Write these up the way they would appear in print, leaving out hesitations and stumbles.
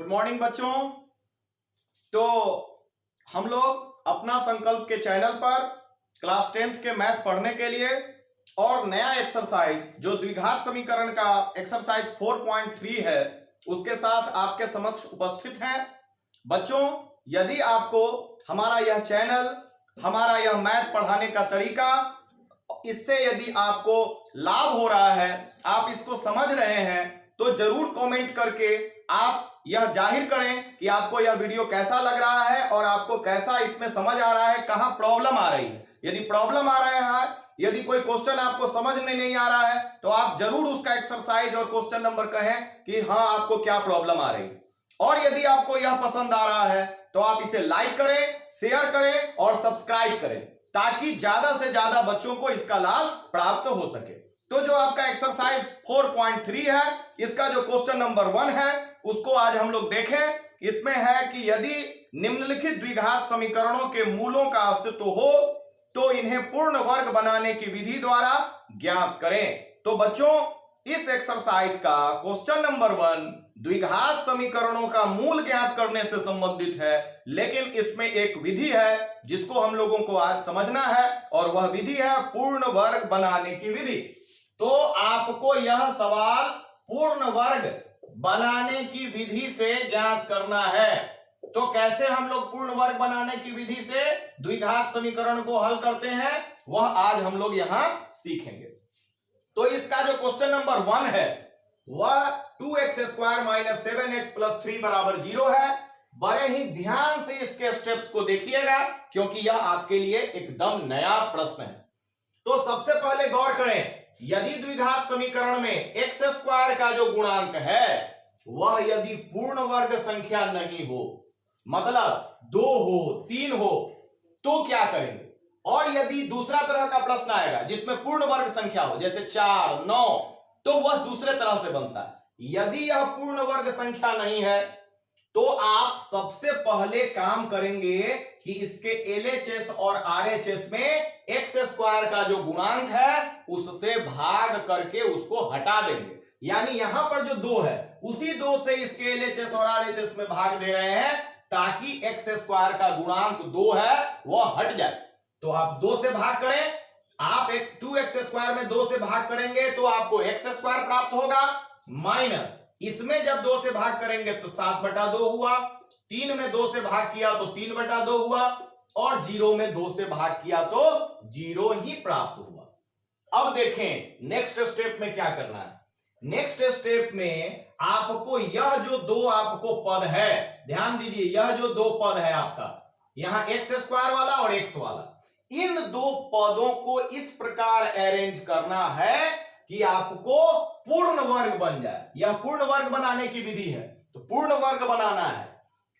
Good morning बच्चों। तो हम लोग अपना संकल्प के चैनल पर क्लास 10th के मैथ पढ़ने के लिए और नया एक्सरसाइज जो द्विघात समीकरण का एक्सरसाइज 4.3 है उसके साथ आपके समक्ष उपस्थित हैं। बच्चों, यदि आपको हमारा यह चैनल, हमारा यह मैथ पढ़ाने का तरीका, इससे यदि आपको लाभ हो रहा है, आप इसको समझ रहे हैं, तो जरूर कमेंट करके आप यह जाहिर करें कि आपको यह वीडियो कैसा लग रहा है और आपको कैसा इसमें समझ आ रहा है, कहां प्रॉब्लम आ रही है। यदि प्रॉब्लम आ रहा है, यदि कोई क्वेश्चन आपको समझ में नहीं आ रहा है, तो आप जरूर उसका एक्सरसाइज और क्वेश्चन नंबर कहें कि हाँ आपको क्या प्रॉब्लम आ रही है। और यदि आपको यह पसंद आ रहा है तो आप इसे लाइक करें, शेयर करें और सब्सक्राइब करें, ताकि ज्यादा से ज्यादा बच्चों को इसका लाभ प्राप्त हो सके। तो जो आपका एक्सरसाइज 4.3 है, इसका जो क्वेश्चन नंबर 1 है उसको आज हम लोग देखें। इसमें है कि यदि निम्नलिखित द्विघात समीकरणों के मूलों का अस्तित्व हो तो इन्हें पूर्ण वर्ग बनाने की विधि द्वारा ज्ञात करें। तो बच्चों, इस एक्सरसाइज का क्वेश्चन नंबर 1 द्विघात समीकरणों का मूल ज्ञात करने से संबंधित है, लेकिन इसमें एक विधि है जिसको हम लोगों को आज समझना है और वह विधि है पूर्ण वर्ग बनाने की विधि। तो आपको यह सवाल पूर्ण वर्ग बनाने की विधि से ज्ञात करना है। तो कैसे हम लोग पूर्ण वर्ग बनाने की विधि से द्विघात समीकरण को हल करते हैं, वह आज हम लोग यहां सीखेंगे। तो इसका जो क्वेश्चन नंबर 1 है वह 2x² - 7x + 3 = 0 है। बड़े ही ध्यान से इसके स्टेप्स को देखिएगा क्योंकि यह आपके लिए एकदम नया प्रश्न है। तो सबसे पहले गौर करें, यदि द्विघात समीकरण में x² का जो गुणांक है वह यदि पूर्ण वर्ग संख्या नहीं हो, मतलब 2 हो, 3 हो, तो क्या करेंगे। और यदि दूसरा तरह का प्रश्न आएगा जिसमें पूर्ण वर्ग संख्या हो, जैसे 4, 9, तो वह दूसरे तरह से बनता है। यदि यह पूर्ण वर्ग संख्या नहीं है तो आप सबसे पहले काम करेंगे कि इसके LHS और RHS में x² का जो गुणांक है उससे भाग करके उसको हटा देंगे। यानी यहां पर जो 2 है उसी 2 से इसके LHS और RHS में भाग दे रहे हैं ताकि x² का गुणांक 2 है वह हट जाए। तो आप 2 से भाग करें, आप एक 2x² में 2 से भाग करेंगे तो आपको x² प्राप्त होगा, माइनस इसमें जब 2 से भाग करेंगे तो 7/2 हुआ, 3 में 2 से भाग किया तो 3/2 हुआ, और 0 में 2 से भाग किया तो 0 ही प्राप्त हुआ। अब देखें नेक्स्ट स्टेप में क्या करना है। नेक्स्ट स्टेप में आपको यह जो 2 आपको पद है, ध्यान दीजिए, यह जो 2 पद है आपका, यहां x² वाला और x वाला, इन 2 पदों को इस प्रकार अरेंज करना है कि आपको पूर्ण वर्ग बन जाए। यह पूर्ण वर्ग बनाने की विधि है। तो पूर्ण वर्ग बनाना है,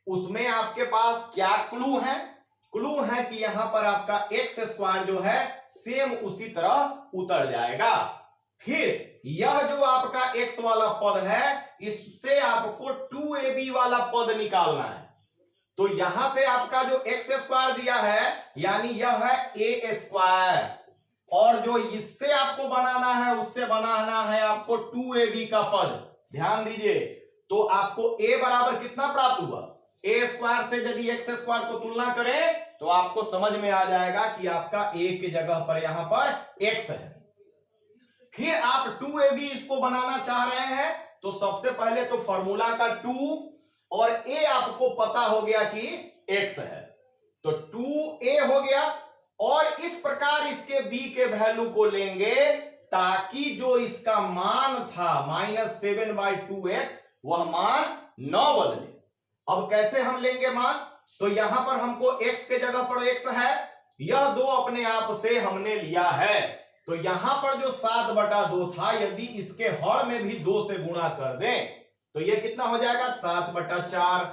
उसमें आपके पास क्या क्लू है? क्लू है कि यहां पर आपका x² जो है सेम उसी तरह उतर जाएगा। फिर यह जो आपका x वाला पद है इससे आपको 2ab वाला पद निकालना है। तो यहां से आपका जो x² दिया है यानी यह है a², और जो इससे आपको बनाना है उससे बनाना है आपको 2ab का पद। ध्यान दीजिए, तो आपको a बराबर कितना प्राप्त हुआ, a² से यदि x² को तुलना करें तो आपको समझ में आ जाएगा कि आपका a की जगह पर यहां पर x है। फिर आप 2ab इसको बनाना चाह रहे हैं तो सबसे पहले तो फॉर्मूला का 2 और a आपको पता हो गया कि x है, तो 2a हो गया। और इस प्रकार इसके b के वैल्यू को लेंगे ताकि जो इसका मान था -7/2x वह मान 9 बदले। अब कैसे हम लेंगे मान, तो यहां पर हमको x के जगह पर x है, यह 2 अपने आप से हमने लिया है। तो यहां पर जो 7/2 था यदि इसके हर में भी 2 से गुणा कर दें तो यह कितना हो जाएगा, 7/4।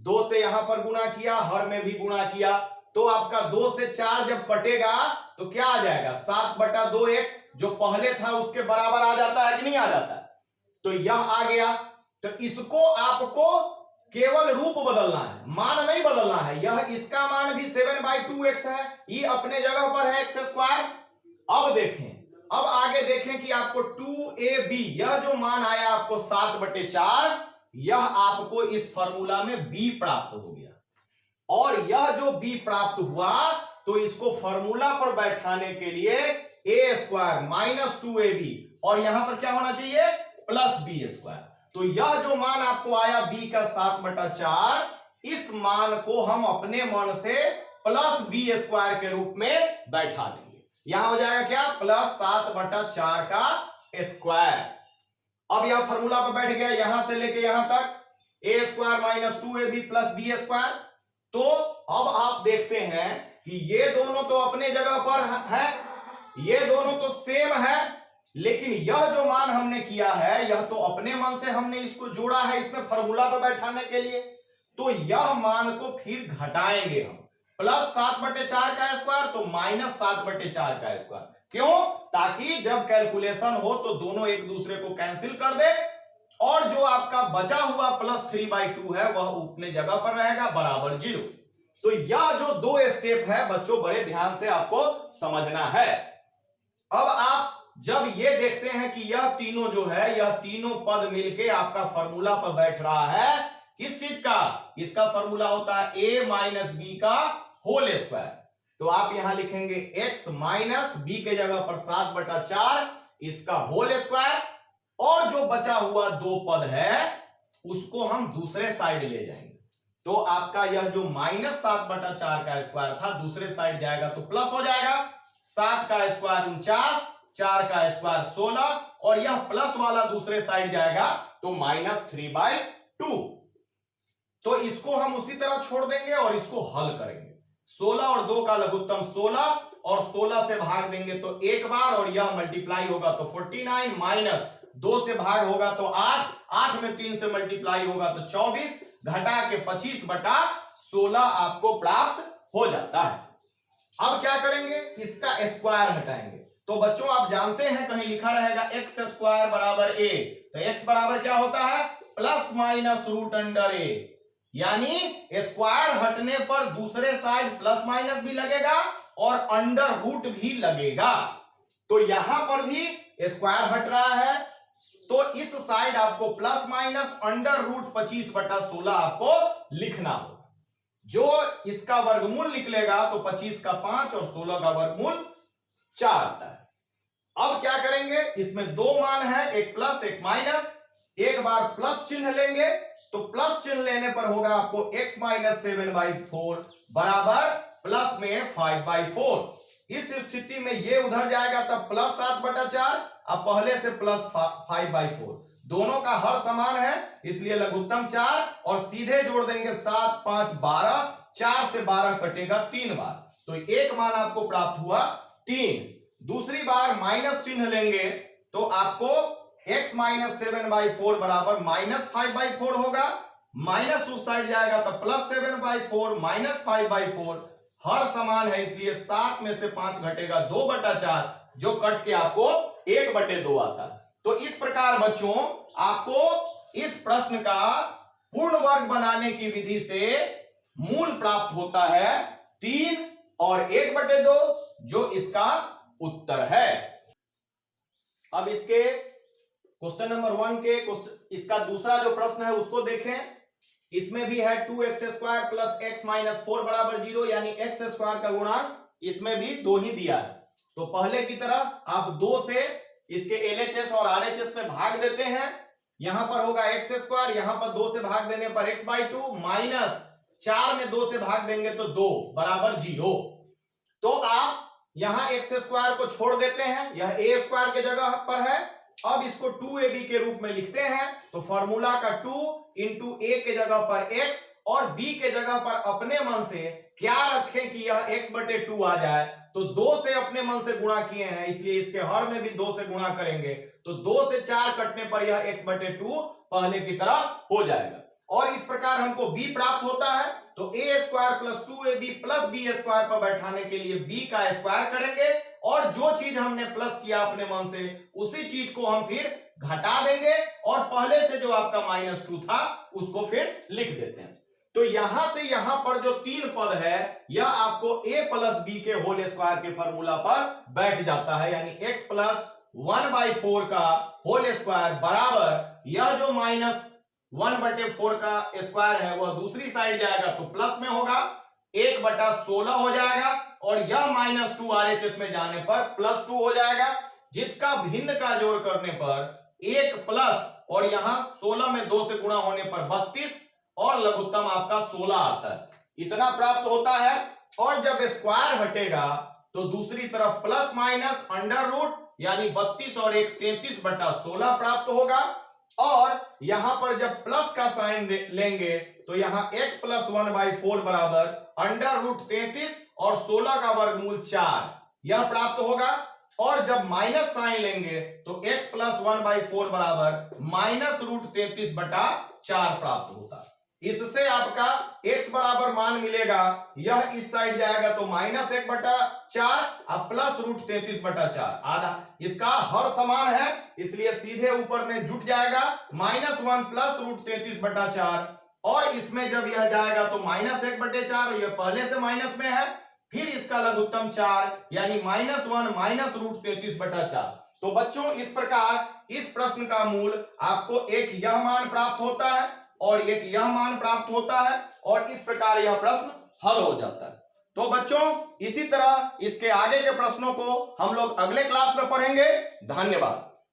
2 से यहां पर गुणा किया, हर में भी गुणा किया, तो आपका 2 से 4 जब कटेगा तो क्या आ जाएगा, 7/2x जो पहले था उसके बराबर आ जाता है कि नहीं आ जाता है। तो यह आ गया। तो इसको आपको केवल रूप बदलना है, मान नहीं बदलना है। यह इसका मान भी 7/2x है, ये अपने जगह पर है x²। अब देखें, अब आगे देखें कि आपको 2ab यह जो मान आया आपको 7/4, यह आपको इस फॉर्मूला में b प्राप्त हो गया, और यह जो b प्राप्त हुआ तो इसको फॉर्मूला पर बैठाने के लिए a स्क्वायर माइनस 2ab, और यहां पर क्या होना चाहिए प्लस b स्क्वायर। तो यह जो मान आपको आया b का 7/4, इस मान को हम अपने मन से प्लस b स्क्वायर के रूप में बैठा देंगे। यहां हो जाएगा क्या प्लस 7/4 का स्क्वायर। अब यह फॉर्मूला पर बैठ गया, यहां से लेके यहां तक a square minus 2ab plus b square. तो अब आप देखते हैं कि ये दोनों तो अपने जगह पर है, ये दोनों तो सेम है, लेकिन यह जो मान हमने किया है यह तो अपने मन से हमने इसको जोड़ा है इसमें फॉर्मूला पर बैठाने के लिए। तो यह मान को फिर घटाएंगे हम, प्लस 7/4 का स्क्वायर तो माइनस 7/4 का स्क्वायर। क्यों? ताकि जब कैलकुलेशन हो तो दोनों एक दूसरे को कैंसिल कर दे, और जो आपका बचा हुआ प्लस 3/2 है वह अपने जगह पर रहेगा बराबर 0। तो यह जो दो स्टेप है बच्चों बड़े ध्यान से आपको समझना है। अब आप जब ये देखते हैं कि यह तीनों जो है यह तीनों पद मिलके आपका फॉर्मूला पर बैठ रहा है, किस चीज का? इसका फॉर्मूला होता है a माइनस बी का होल स्क्वायर। तो आप यहां लिखेंगे x माइनस बी के जगह पर 7/4 इसका होल स्क्वायर, और जो बचा हुआ दो पद है उसको हम दूसरे साइड ले जाएंगे। तो आपका यह जो माइनस 7/4 का स्क्वायर था दूसरे साइड जाएगा तो प्लस हो जाएगा, 7 का स्क्वायर 49, 4 का स्क्वायर 16, और यह प्लस वाला दूसरे साइड जाएगा तो माइनस 3/2। तो इसको हम उसी तरह छोड़ देंगे और इसको हल करेंगे। 16 और 2 का लघुत्तम 16, और 16 से भाग देंगे तो एक बार, और यह मल्टीप्लाई होगा तो 49, माइनस 2 से भाग होगा तो 8, 8 में 3 से मल्टीप्लाई होगा तो 24, घटा के 25/16 आपको प्राप्त हो जाता है। अब क्या करेंगे? इसका स्क्वायर हटाएंगे। तो बच्चों आप जानते हैं कहीं लिखा रहेगा x स्क्वायर बराबर a, तो x बराबर क्या होता है plus minus root under a, यानी स्क्वायर हटने पर दूसरे साइड प्लस माइनस भी लगेगा और अंडर रूट भी लगेगा। तो यहां पर भी स्क्वायर हट रहा है तो इस साइड आपको प्लस माइनस अंडर रूट 25/16 आपको लिखना होगा। जो इसका वर्गमूल निकलेगा तो 25 का 5 और 16 का वर्गमूल 4 आता है। अब क्या करेंगे? इसमें दो मान है, एक प्लस एक माइनस, एक बार प्लस चिन्ह लेंगे तो प्लस चिन्ह लेने पर होगा आपको x माइनस 7/4 बराबर प्लस में 5/4। इस स्थिति में ये उधर जाएगा तब प्लस 7/4, अब पहले से प्लस 5/4, दोनों का हर समान है इसलिए लघुत्तम 4, और सीधे जोड़ देंगे 7, 5, 12, 4 से 12 कटेगा 3 बार, तो एक मान आपको प्राप्त हुआ 3। दूसरी बार माइनस चिन्ह लेंगे तो आपको x माइनस 7/4 बराबर माइनस 5/4 होगा, माइनस उस साइड जाएगा तो प्लस 7/4 माइनस 5/4, हर समान है इसलिए 7 में से 5 घटेगा 2/4, जो कट के आपको 1/2 आता है। तो इस प्रकार बच्चों आपको इस प्रश्न का पूर्ण वर्ग बनाने की विधि से मूल प्राप्त होता है 3 और 1/2, जो इसका उत्तर है। अब इसके क्वेश्चन नंबर 1 के इसका दूसरा जो प्रश्न है उसको देखें। इसमें भी है 2x square plus x minus 4 बराबर 0, यानी x स्क्वायर का गुणांक इसमें भी 2 ही दिया है। तो पहले की तरह आप 2 से इसके LHS और RHS में भाग देते हैं। यहां पर होगा x स्क्वायर, यहां पर 2 से भाग देने पर x/2 माइनस 4 में 2 से भाग देंगे तो 2 बराबर 0। तो आप यहां x स्क्वायर को छोड़ देते हैं, यह a स्क्वायर के जगह पर है। अब इसको 2ab के रूप में लिखते हैं तो फॉर्मूला का 2 इंटू a के जगह पर x और b के जगह पर अपने मन से क्या रखें कि यह x/2 आ जाए, तो 2 से अपने मन से गुणा किए हैं इसलिए इसके हर में भी 2 से गुणा करेंगे तो 2 से 4 कटने पर यह x/2 पहले की तरह हो जाएगा, और इस प्रकार हमको b प्राप्त होता है। तो a square plus 2ab plus b square पर बैठाने के लिए b का स्क्वायर करेंगे, और जो चीज हमने प्लस किया अपने मन से उसी चीज को हम फिर घटा देंगे, और पहले से जो आपका -2 था उसको फिर लिख देते हैं। तो यहां से यहां पर जो 3 पद है यह आपको a प्लस b के होल स्क्वायर के फॉर्मूला पर बैठ जाता है, यानी x प्लस 1/4 का होल स्क्वायर बराबर यह जो 1/4 का स्क्वायर है वह दूसरी साइड जाएगा तो प्लस में होगा, 1/16 हो जाएगा, और यह -2 RHS में जाने पर +2 हो जाएगा, जिसका भिन्न का जोड़ करने पर 1 प्लस और यहां 16 में 2 से गुणा होने पर 32 और लघुत्तम आपका 16 आता है। इतना प्राप्त होता है। और जब स्क्वायर हटेगा तो दूसरी तरफ प्लस माइनस अंडर रूट यानी 32 और 1 33/16 प्राप्त होगा। और यहां पर जब प्लस का साइन लेंगे तो यहां x + 1/4 बराबर अंडर रूट 33 और 16 का वर्गमूल 4 यह प्राप्त होगा। और जब माइनस साइन लेंगे तो x + 1/4 बराबर -√33/4 प्राप्त होता। इससे आपका x बराबर मान मिलेगा, यह इस साइड जाएगा तो -1/4 और +√33/4 आधा, इसका हर समान है इसलिए सीधे ऊपर में जुट जाएगा -1 +√33/4, और इसमें जब यह जाएगा तो -1/4, यह पहले से माइनस में है, फिर इसका लघुत्तम 4 यानी -1 -√33/4। तो बच्चों इस प्रकार इस प्रश्न का मूल आपको एक यह मान प्राप्त होता है और एक यह मान प्राप्त होता है, और इस प्रकार यह प्रश्न हल हो जाता है। तो बच्चों इसी तरह इसके आगे के प्रश्नों को हम लोग अगले क्लास में पढ़ेंगे। धन्यवाद।